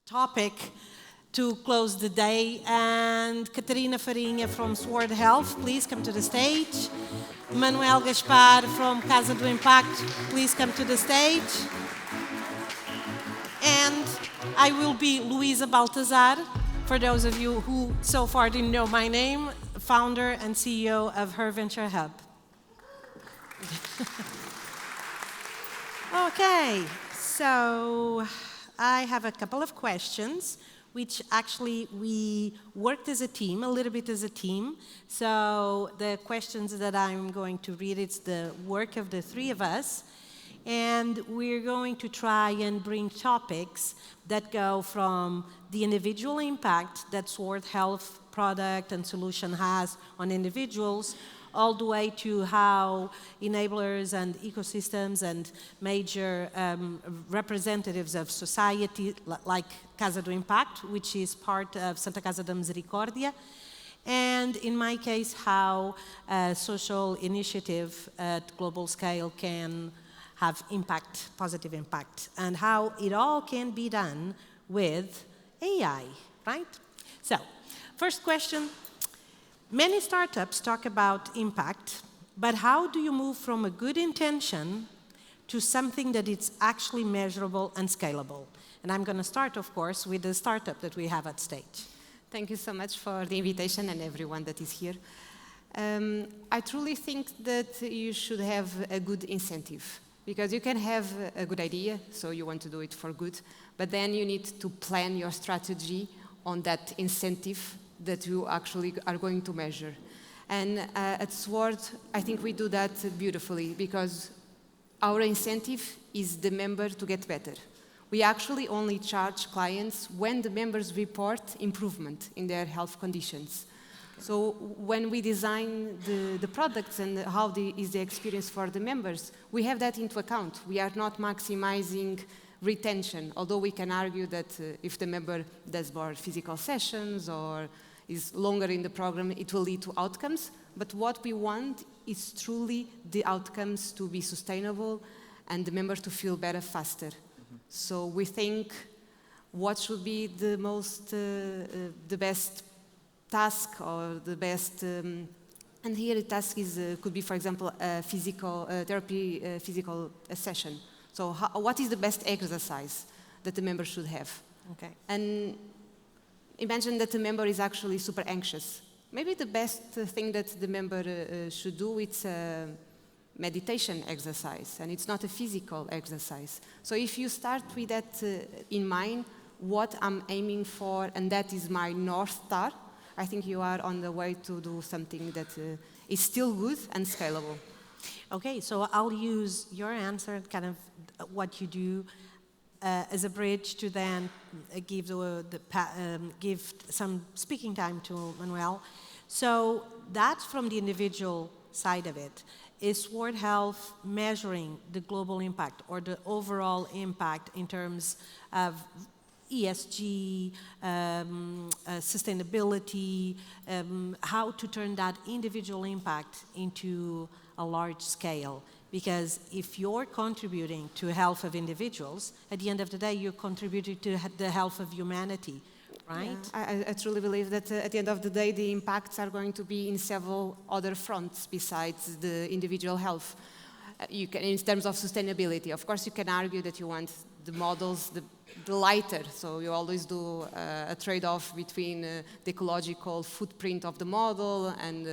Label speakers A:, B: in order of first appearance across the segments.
A: topic to close the day. And Catarina Farinha from Sword Health, please come to the stage. Manuel Gaspar from Casa do Impacto, please come to the stage. And I will be Luisa Baltazar, for those of you who so far didn't know my name, founder and CEO of Her Venture Hub. Okay, so I have a couple of questions, which actually we worked as a team, a little bit as a team. So the questions that I'm going to read, it's the work of the three of us. And we're going to try and bring topics that go from the individual impact that Sword Health product and solution has on individuals, all the way to how enablers and ecosystems and major representatives of society, like Casa do Impacto, which is part of Santa Casa da Misericórdia, and in my case, how a social initiative at global scale can have impact, positive impact, and how it all can be done with AI, right? So, first question. Many startups talk about impact, but how do you move from a good intention to something that is actually measurable and scalable? And I'm going to start, of course, with the startup that we have at stage.
B: Thank you so much for the invitation and everyone that is here. I truly think that you should have a good incentive, because you can have a good idea, so you want to do it for good, but then you need to plan your strategy on that incentive that you actually are going to measure. And at Sword, I think we do that beautifully, because our incentive is the member to get better. We actually only charge clients when the members report improvement in their health conditions. Okay. So when we design the products and how is the experience for the members, we have that into account. We are not maximizing retention, although we can argue that if the member does more physical sessions or is longer in the program, it will lead to outcomes. But what we want is truly the outcomes to be sustainable and the member to feel better faster. So we think what should be the most, the best task or the best, and here the task is, could be, for example, a physical therapy, physical session. So what is the best exercise that the member should have?
A: Okay.
B: And imagine that the member is actually super anxious. Maybe the best thing that the member should do is a meditation exercise, and it's not a physical exercise. So if you start with that in mind, what I'm aiming for, and that is my North Star, I think you are on the way to do something that is still good and scalable.
A: Okay, so I'll use your answer, kind of what you do, as a bridge to then give give some speaking time to Manuel. So that's from the individual side of it. Is Sword Health measuring the global impact or the overall impact in terms of ESG, sustainability, how to turn that individual impact into a large scale? Because if you're contributing to the health of individuals, at the end of the day, you're contributing to the health of humanity, right?
B: Yeah, I truly believe that at the end of the day, the impacts are going to be in several other fronts besides the individual health. You can, in terms of sustainability, of course, you can argue that you want the models, the lighter, so you always do a trade-off between the ecological footprint of the model and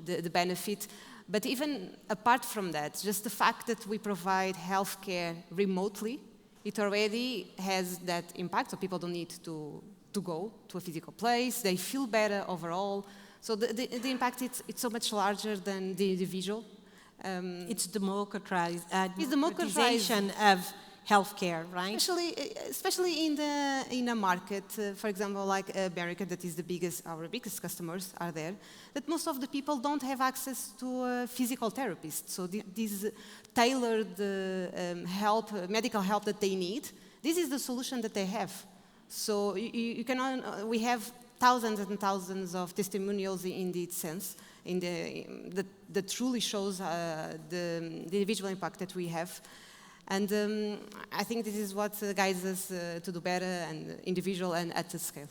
B: the benefit. But even apart from that, just the fact that we provide healthcare remotely, it already has that impact, so people don't need to go to a physical place, they feel better overall. So the impact, it's so much larger than the individual.
A: It's democratization of healthcare, right?
B: Especially in a market, for example, like America, that is our biggest customers are there, that most of the people don't have access to a physical therapist. So this tailored medical help that they need, this is the solution that they have. So we have thousands and thousands of testimonials in this sense, that truly shows the individual impact that we have. And I think this is what guides us to do better and individual and at the scale.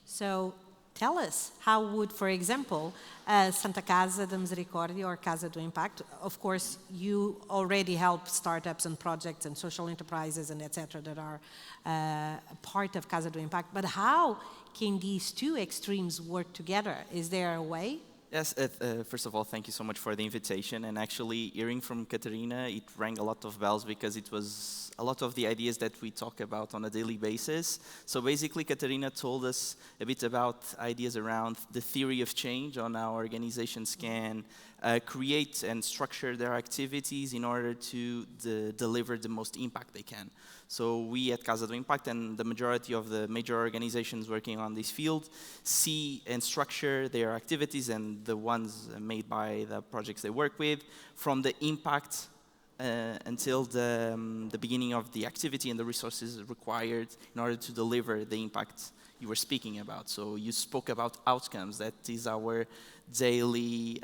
A: So tell us, how would, for example, Santa Casa da Misericórdia or Casa do Impacto, of course, you already help startups and projects and social enterprises and etc. that are part of Casa do Impacto, but how can these two extremes work together? Is there a way?
C: Yes, first of all, thank you so much for the invitation. And actually, hearing from Katerina, it rang a lot of bells because it was a lot of the ideas that we talk about on a daily basis. So basically, Katerina told us a bit about ideas around the theory of change on how organizations can create and structure their activities in order to deliver the most impact they can. So we at Casa do Impacto and the majority of the major organizations working on this field see and structure their activities and the ones made by the projects they work with from the impact until the beginning of the activity and the resources required in order to deliver the impact you were speaking about. So you spoke about outcomes. That is our daily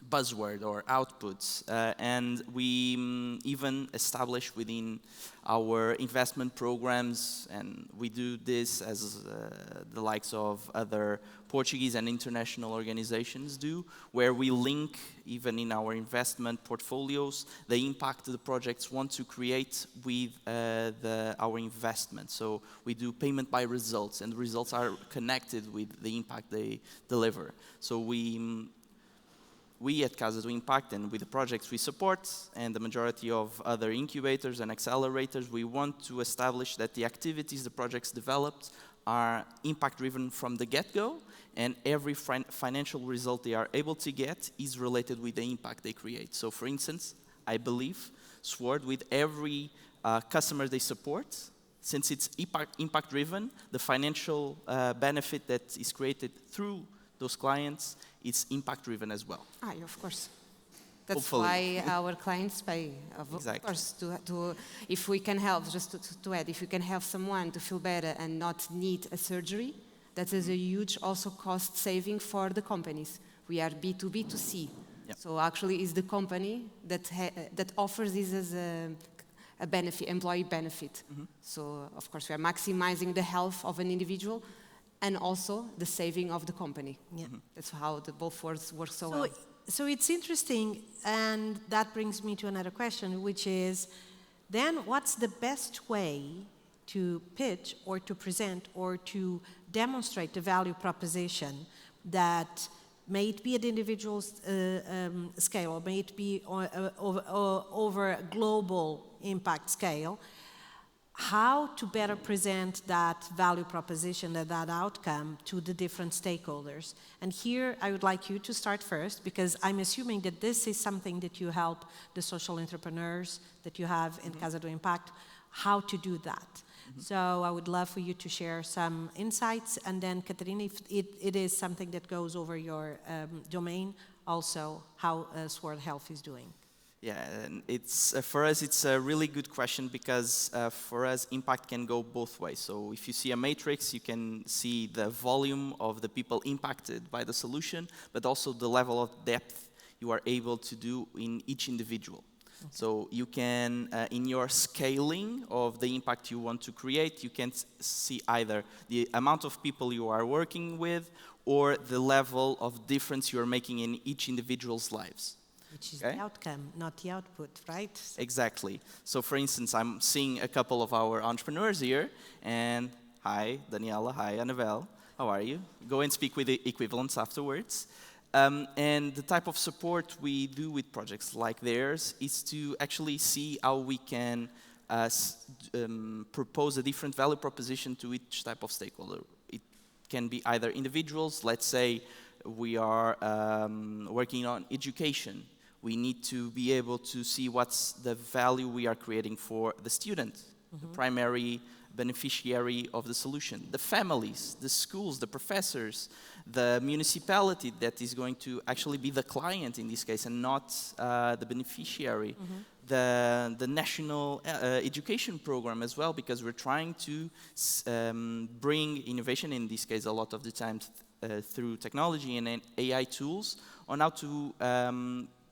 C: buzzword or outputs, and we even establish within our investment programs, and we do this as the likes of other Portuguese and international organizations do, where we link, even in our investment portfolios, the impact the projects want to create with our investment. So we do payment by results, and the results are connected with the impact they deliver. So we at Casa do Impacto and with the projects we support and the majority of other incubators and accelerators, we want to establish that the activities the projects developed are impact-driven from the get-go, and every financial result they are able to get is related with the impact they create. So for instance, I believe, Sword, with every customer they support, since it's impact-driven, the financial benefit that is created through those clients, it's impact-driven as well.
B: Of course. That's
C: Hopefully.
B: why our clients pay. Of
C: Exactly.
B: course, if we can help, just to add, if we can help someone to feel better and not need a surgery, that is a huge also cost saving for the companies. We are B2B2C.
C: Yep.
B: So actually it's the company that offers this as a benefit, employee benefit. So of course we are maximizing the health of an individual and also the saving of the company.
A: Yeah.
B: That's how the both words work so well.
A: So it's interesting, and that brings me to another question, which is, then what's the best way to pitch or to present or to demonstrate the value proposition that may it be at individual scale or may it be over a global impact scale, how to better present that value proposition and that outcome to the different stakeholders. And here I would like you to start first, because I'm assuming that this is something that you help the social entrepreneurs that you have in Casa do Impacto, how to do that. So I would love for you to share some insights, and then Katerina, if it is something that goes over your domain, also how Sword Health is doing.
C: Yeah, and it's for us it's a really good question because for us impact can go both ways. So if you see a matrix, you can see the volume of the people impacted by the solution, but also the level of depth you are able to do in each individual. Okay. So you can, in your scaling of the impact you want to create, you can see either the amount of people you are working with or the level of difference you are making in each individual's lives.
A: Which is the outcome, not the output, right?
C: Exactly. So for instance, I'm seeing a couple of our entrepreneurs here, and hi, Daniela, hi, Annabelle, how are you? Go and speak with the equivalents afterwards. And the type of support we do with projects like theirs is to actually see how we can propose a different value proposition to each type of stakeholder. It can be either individuals, let's say we are working on education. We need to be able to see what's the value we are creating for the student, the primary beneficiary of the solution, the families, the schools, the professors, the municipality that is going to actually be the client in this case and not the beneficiary, the national education program as well, because we're trying to bring innovation, in this case a lot of the times through technology and AI tools, on how to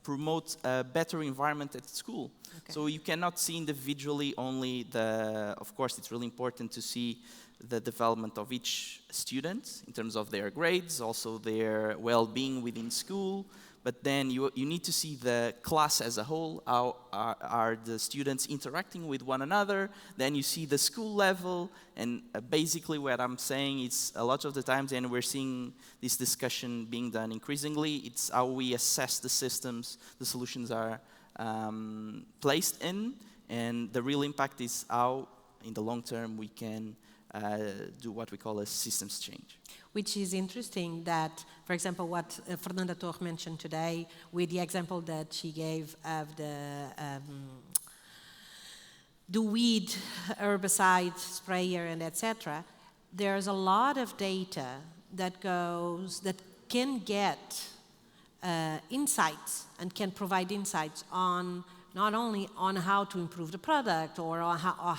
C: promote a better environment at school.
A: Okay.
C: So you cannot see individually only of course it's really important to see the development of each student in terms of their grades, also their well-being within school, but then you need to see the class as a whole. How are the students interacting with one another? Then you see the school level, and basically what I'm saying is a lot of the times, and we're seeing this discussion being done increasingly, it's how we assess the systems the solutions are placed in, and the real impact is how, in the long term, we can do what we call a systems change.
A: Which is interesting that, for example, what Fernanda Torre mentioned today, with the example that she gave of the weed herbicide sprayer and etc., there's a lot of data that can get insights and can provide insights on not only on how to improve the product or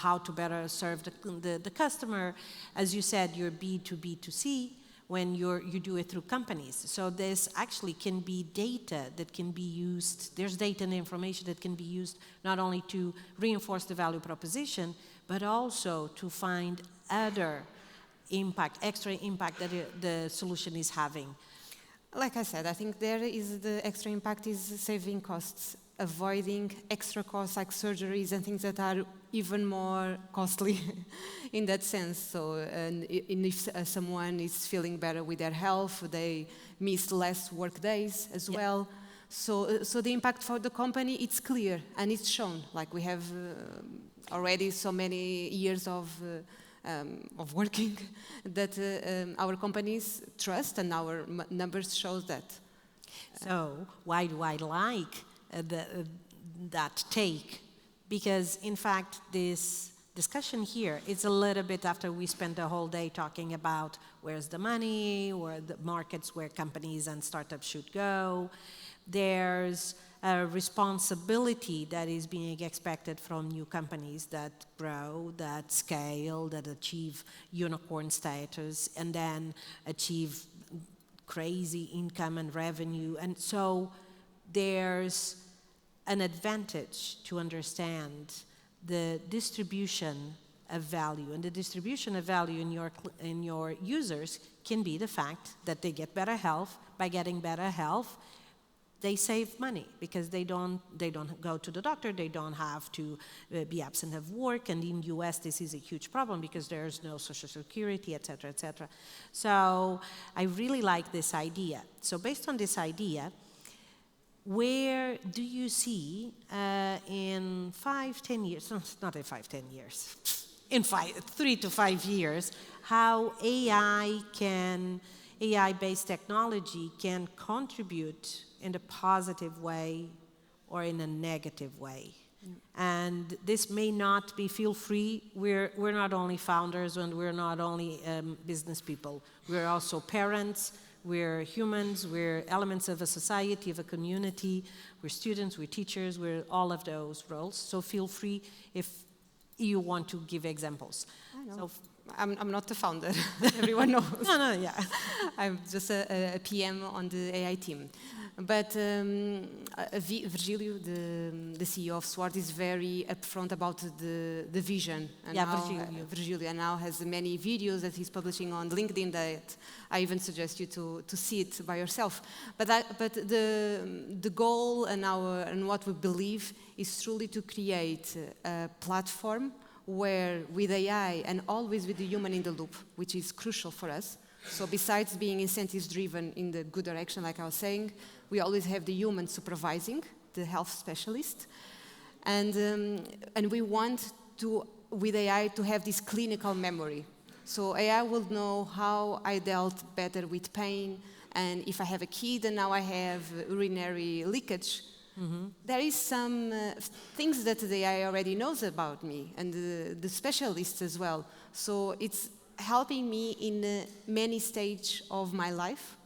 A: how to better serve the customer. As you said, you're B2B2C when you do it through companies. So this actually can be data that can be used. There's data and information that can be used not only to reinforce the value proposition, but also to find other impact, extra impact that the solution is having.
B: Like I said, I think there is the extra impact is saving costs, avoiding extra costs like surgeries and things that are even more costly in that sense. So, and if someone is feeling better with their health, they miss less work days as well. So the impact for the company, it's clear and it's shown. Like we have already so many years of working that our companies trust, and our numbers show that.
A: So why do I like that take? Because in fact this discussion here is a little bit after we spent the whole day talking about where's the money, where the markets where companies and startups should go. There's a responsibility that is being expected from new companies that grow, that scale, that achieve unicorn status, and then achieve crazy income and revenue. And so there's an advantage to understand the distribution of value. And the distribution of value in your users can be the fact that they get better health. By getting better health, they save money because they don't go to the doctor, they don't have to be absent of work, and in the US this is a huge problem because there's no social security, etc., etc. So I really like this idea. So based on this idea, where do you see in 5-10 years, no, not in 5-10 years, in 3 to 5 years, how AI-based technology can contribute in a positive way or in a negative way? And this may not be, feel free, we're not only founders and we're not only business people, we're also parents, we're humans, we're elements of a society, of a community, we're students, we're teachers, we're all of those roles. So feel free if you want to give examples.
B: I know. So I'm not the founder, everyone knows.
A: No, yeah.
B: I'm just a PM on the AI team. But Virgilio, the CEO of Sword, is very upfront about the vision. And Virgilio now has many videos that he's publishing on LinkedIn that I even suggest you to see it by yourself. But the goal and what we believe is truly to create a platform where with AI and always with the human in the loop, which is crucial for us. So besides being incentives driven in the good direction, like I was saying, we always have the human supervising, the health specialist. And we want to, with AI, to have this clinical memory. So AI will know how I dealt better with pain, and if I have a kid and now I have urinary leakage, there is some things that the AI already knows about me, and the specialists as well. So it's helping me in many stages of my life,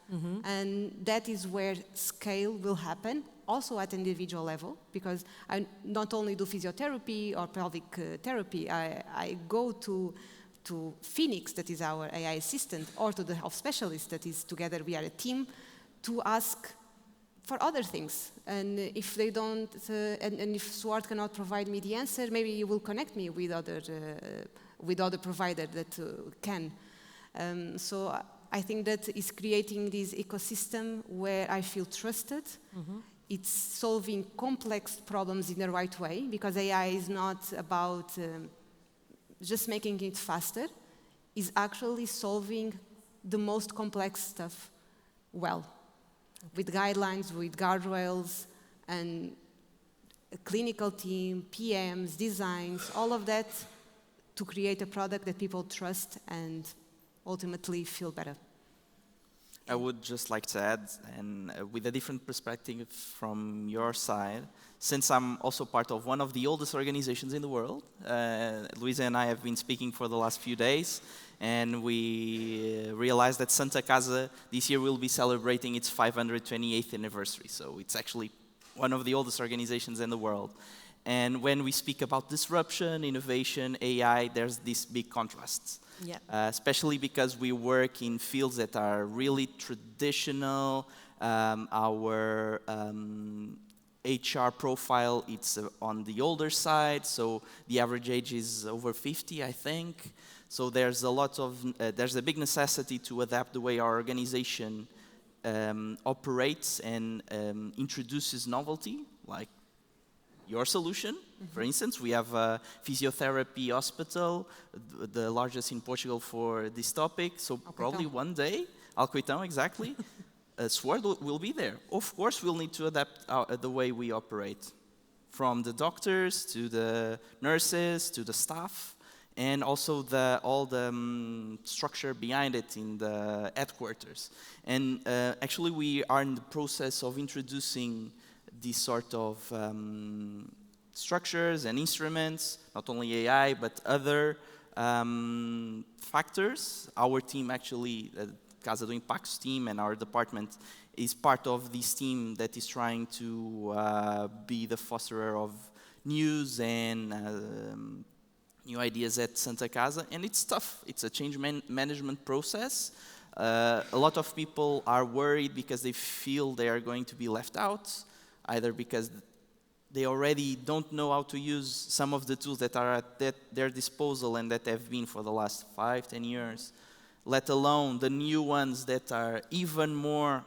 B: and that is where scale will happen, also at individual level, because I not only do physiotherapy or pelvic therapy, I go to Phoenix, that is our AI assistant, or to the health specialist, that is together we are a team, to ask for other things. And if they don't, and if Sword cannot provide me the answer, maybe you will connect me with other provider that can. So I think that is creating this ecosystem where I feel trusted. It's solving complex problems in the right way, because AI is not about just making it faster. It's actually solving the most complex stuff well, with guidelines, with guardrails, and a clinical team, PMs, designs, all of that to create a product that people trust and ultimately feel better.
C: I would just like to add, and with a different perspective from your side, since I'm also part of one of the oldest organizations in the world, Luisa and I have been speaking for the last few days, and we realized that Santa Casa this year will be celebrating its 528th anniversary. So it's actually one of the oldest organizations in the world. And when we speak about disruption, innovation, AI, there's this big contrast.
A: Yeah.
C: Especially because we work in fields that are really traditional. Our HR profile, it's on the older side, so the average age is over 50, I think. So there's there's a big necessity to adapt the way our organization operates and introduces novelty, like your solution. For instance, we have a physiotherapy hospital, the largest in Portugal for this topic. So probably one day, Alcoitão, exactly, Sword will be there. Of course, we'll need to adapt the way we operate, from the doctors to the nurses to the staff, and also all the structure behind it in the headquarters. And actually, we are in the process of introducing these sort of structures and instruments, not only AI, but other factors. Our team actually, Casa do Impacto's team and our department is part of this team that is trying to be the fosterer of news and new ideas at Santa Casa. And it's tough. It's a change management process. A lot of people are worried because they feel they are going to be left out, either because they already don't know how to use some of the tools that are at their disposal and that have been for the last 5-10 years, let alone the new ones that are even more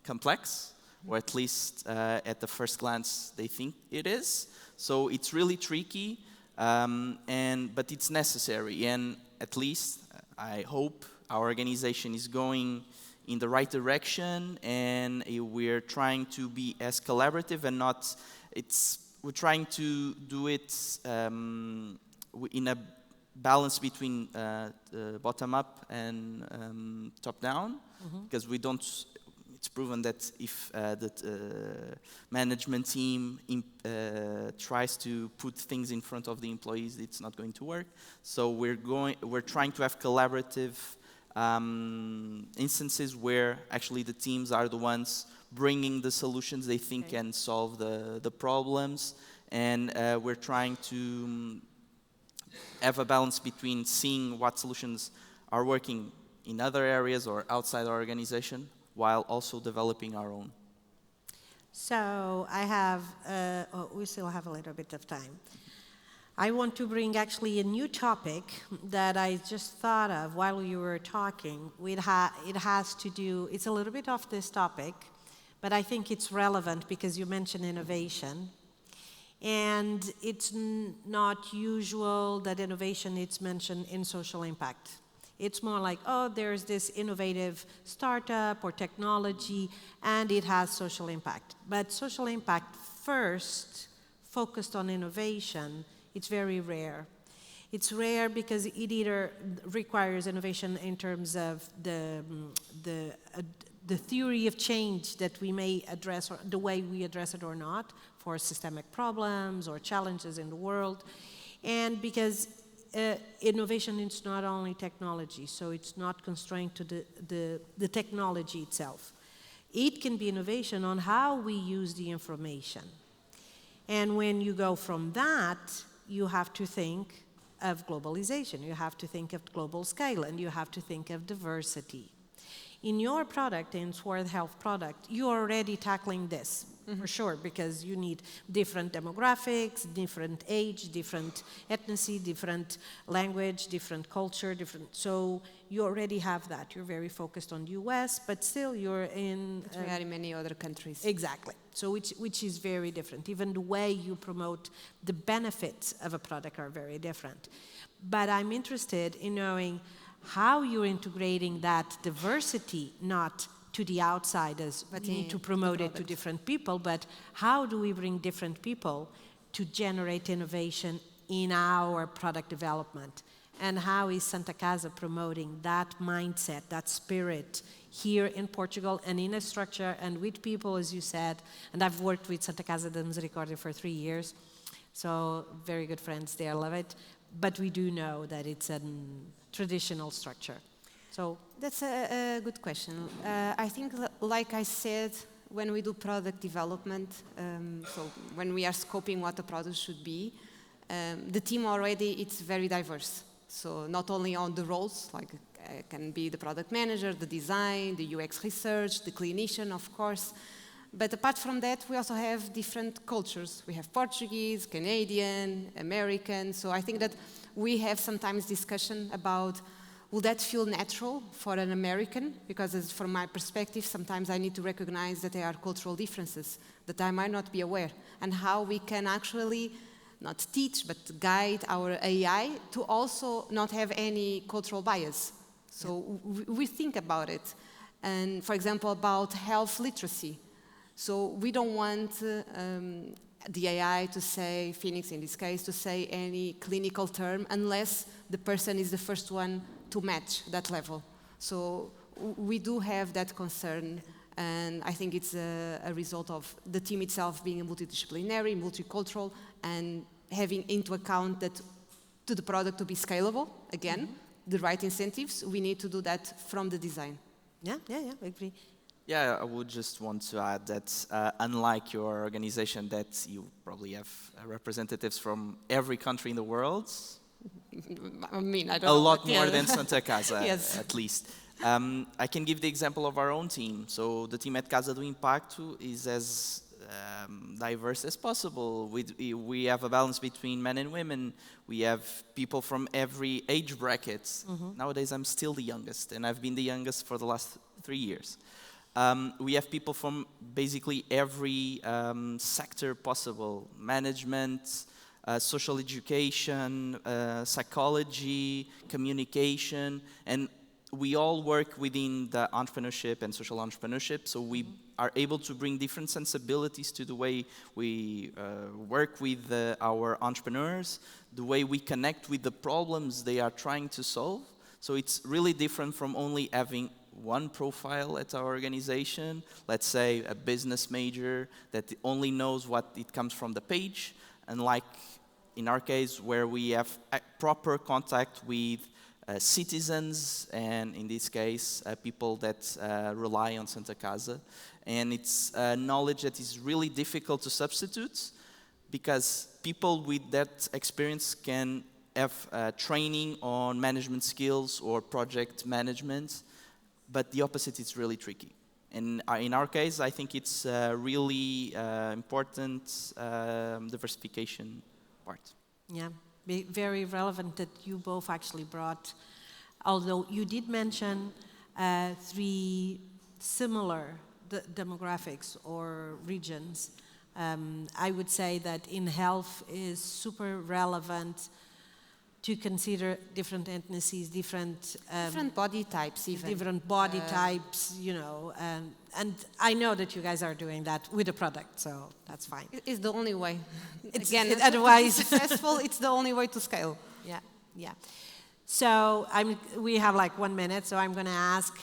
C: complex, or at least at the first glance they think it is. So it's really tricky, but it's necessary. And at least I hope our organization is going in the right direction, and we're trying to be as collaborative and not. We're trying to do it in a balance between bottom up and top down, because we don't. It's proven that if the management team tries to put things in front of the employees, it's not going to work. So we're trying to have collaborative instances where actually the teams are the ones bringing the solutions they think can solve the problems, and we're trying to have a balance between seeing what solutions are working in other areas or outside our organization, while also developing our own.
A: So we still have a little bit of time. I want to bring actually a new topic that I just thought of while you were talking. It has to do, it's a little bit off this topic, but I think it's relevant because you mentioned innovation. And it's not usual that innovation is mentioned in social impact. It's more like, oh, there's this innovative startup or technology, and it has social impact. But social impact first, focused on innovation, it's very rare. It's rare because it either requires innovation in terms of the theory of change that we may address, or the way we address it or not, for systemic problems or challenges in the world, and because innovation is not only technology, so it's not constrained to the technology itself. It can be innovation on how we use the information. And when you go from that, you have to think of globalization, you have to think of global scale, and you have to think of diversity. In your product, in Sword Health product, you're already tackling this, for sure, because you need different demographics, different age, different ethnicity, different language, different culture, so you already have that. You're very focused on US, but still you're in...
B: But we are in many other countries.
A: Exactly. So which is very different. Even the way you promote the benefits of a product are very different. But I'm interested in knowing how you're integrating that diversity, not to the outsiders, but we need to promote it to different people, but how do we bring different people to generate innovation in our product development? And how is Santa Casa promoting that mindset, that spirit here in Portugal and in a structure and with people, as you said, and I've worked with Santa Casa de Misericordia for 3 years, so very good friends there, love it, but we do know that it's a traditional structure. So
B: that's a good question. I think, like I said, when we do product development, so when we are scoping what the product should be, the team already, it's very diverse. So not only on the roles, like can be the product manager, the design, the UX research, the clinician, of course. But apart from that, we also have different cultures. We have Portuguese, Canadian, American. So I think that we have sometimes discussion about, will that feel natural for an American? Because from my perspective, sometimes I need to recognize that there are cultural differences that I might not be aware, and how we can actually not teach, but guide our AI to also not have any cultural bias. So we think about it. And for example, about health literacy. So we don't want the AI to say, Phoenix in this case, to say any clinical term unless the person is the first one to match that level. So we do have that concern, and I think it's a result of the team itself being multidisciplinary, multicultural, and having into account that to the product to be scalable, again, the right incentives, we need to do that from the design.
A: Yeah, I agree.
C: Yeah, I would just want to add that unlike your organization, that you probably have representatives from every country in the world.
B: I mean, I don't
C: a
B: know,
C: lot more than Santa Casa,
B: yes.
C: At least. I can give the example of our own team. So the team at Casa do Impacto is as diverse as possible. We have a balance between men and women. We have people from every age bracket. Nowadays, I'm still the youngest, and I've been the youngest for the last 3 years. We have people from basically every sector possible: management, social education, psychology, communication, and we all work within the entrepreneurship and social entrepreneurship, so we are able to bring different sensibilities to the way we work with our entrepreneurs, the way we connect with the problems they are trying to solve. So it's really different from only having one profile at our organization, let's say a business major that only knows what it comes from the page, and like in our case where we have proper contact with citizens, and in this case people that rely on Santa Casa, and it's knowledge that is really difficult to substitute, because people with that experience can have training on management skills or project management, but the opposite is really tricky. And in our case, I think it's really important diversification part.
A: Yeah, very relevant that you both actually brought, although you did mention 3 similar demographics or regions. I would say that in health is super relevant to consider different ethnicities, different
B: body types, even
A: different body types, you know, and I know that you guys are doing that with the product, so that's fine.
B: It's the only way.
A: Again, otherwise
B: successful, it's the only way to scale.
A: Yeah. So we have like 1 minute, so I'm going to ask.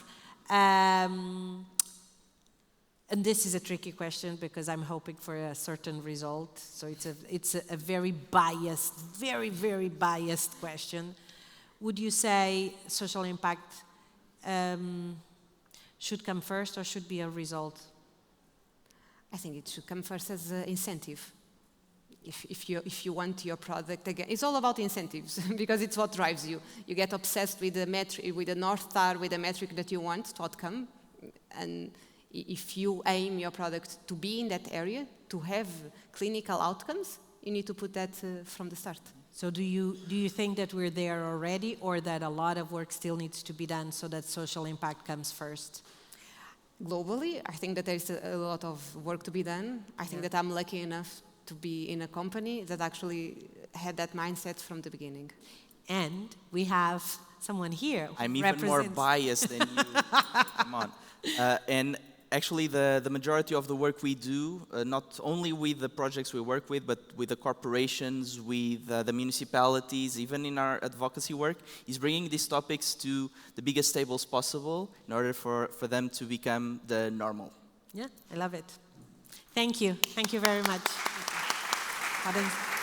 A: And this is a tricky question because I'm hoping for a certain result. So it's a very biased, very biased question. Would you say social impact should come first or should be a result?
B: I think it should come first as an incentive. if you want your product again. It's all about incentives because it's what drives you. You get obsessed with the metric, with the North Star, with the metric that you want to outcome. And if you aim your product to be in that area, to have clinical outcomes, you need to put that from the start.
A: So do you think that we're there already, or that a lot of work still needs to be done so that social impact comes first?
B: Globally, I think that there's a lot of work to be done. I think that I'm lucky enough to be in a company that actually had that mindset from the beginning.
A: And we have someone here who
C: I'm even more biased than you. Come on. And actually, the majority of the work we do, not only with the projects we work with, but with the corporations, with the municipalities, even in our advocacy work, is bringing these topics to the biggest tables possible in order for them to become the normal.
A: Yeah, I love it. Thank you. Thank you very much. Pardon.